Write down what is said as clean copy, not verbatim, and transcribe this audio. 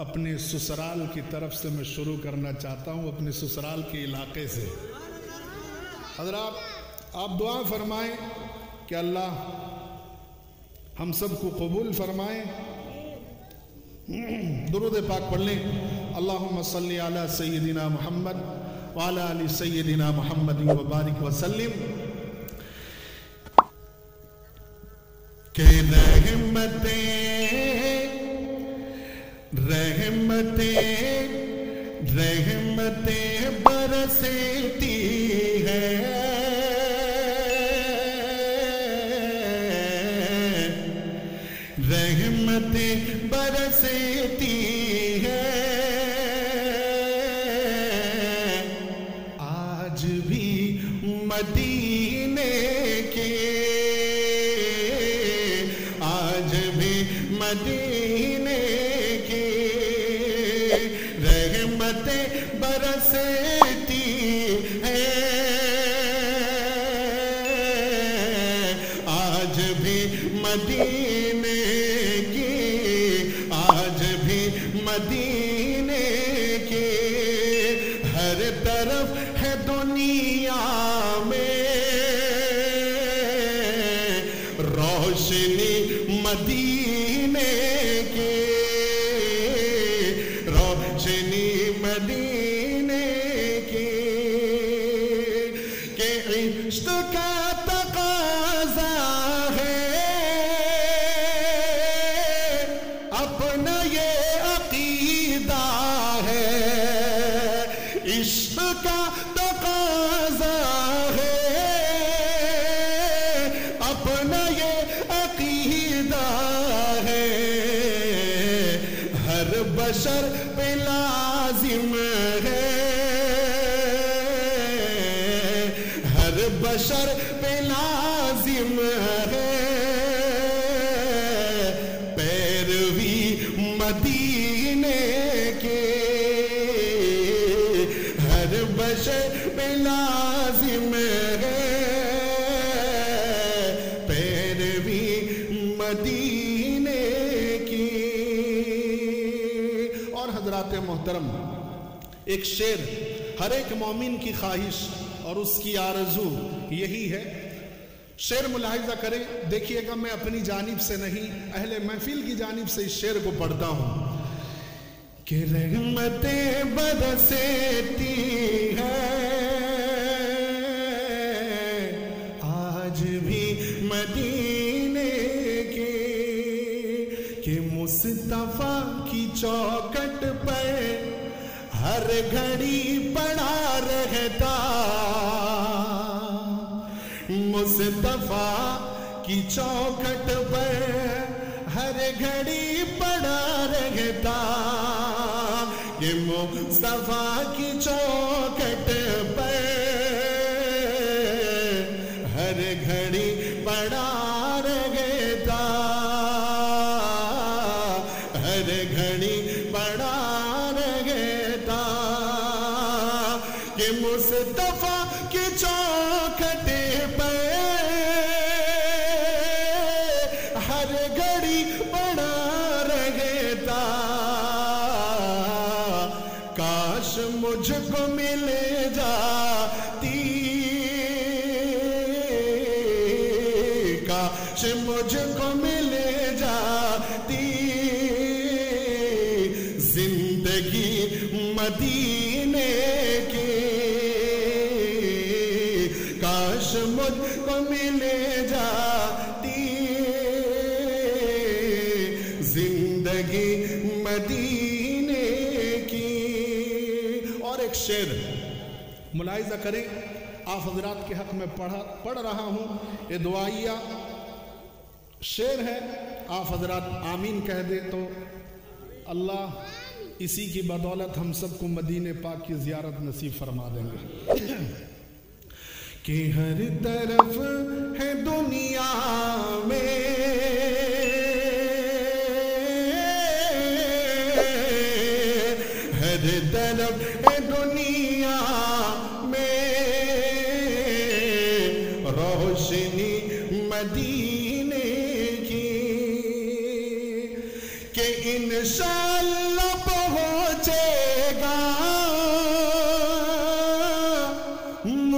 اپنے سسرال کی طرف سے میں شروع کرنا چاہتا ہوں، اپنے سسرال کے علاقے سے۔ حضرات آپ دعا فرمائیں کہ اللہ ہم سب کو قبول فرمائیں۔ درود پاک پڑھ لیں۔ اللہم صلی علی سیدنا محمد وعلی آل سیدنا محمد وبارک وسلم۔ کہ رحمتیں برستی ہے، رحمتیں برستی ہے، آج بھی مدینے کے، آج بھی مدینے کی رحمتیں برستی ہے، آج بھی مدینے کی، آج بھی مدینے کی، ہر طرف ہے دنیا میں روشنی مدینے کی، روشنی مدینے کی، کہ عشق کا تقاضا ہے، اپنا یہ عقیدہ ہے، عشق کا تقاضا ہے، اپنا یہ عقیدہ ہے، ہر بشر پہ لازم ہے، ہر بشر پہ لازم ہے، پیروی مدینے کے، ہر بشر پہ لازم ہے، پیروی مدینے کی۔ اور حضرات محترم، ایک شعر ہر ایک مومن کی خواہش اور اس کی آرزو یہی ہے۔ شعر ملاحظہ کریں، دیکھیے گا میں اپنی جانب سے نہیں، اہل محفل کی جانب سے اس شعر کو پڑھتا ہوں کہ رحمتیں برستی ہے، آج بھی مدینے کی، کہ مصطفیٰ کی چوکھٹ پر ہر گھڑی پڑا رہتا، مصطفیٰ کی چوکھٹ پر ہر گھڑی پڑا رہتا، یہ مصطفیٰ کی چوکھٹ پر ہر گھڑی پڑا رہتا، ہر گھڑی پڑا رہتا، یہ مصطفیٰ کی چوکھٹ پر ہر گھڑی پڑا رہتا، کاش مجھ کو مل جاتی، کاش مجھ کو مل جاتی زندگی مدینے کی، کاش مجھ کو مل جاتی زندگی مدینے کی۔ اور ایک شعر ملاحظہ کریں، آپ حضرات کے حق میں پڑھ رہا ہوں، یہ دعائیہ شعر ہے، آپ حضرات آمین کہہ دے تو اللہ اسی کی بدولت ہم سب کو مدینہ پاک کی زیارت نصیب فرما دیں گے۔ کہ ہر طرف ہے دنیا میں ہر طرف ہے دنیا میں روشنی مدینے کی، کہ انشاءاللہ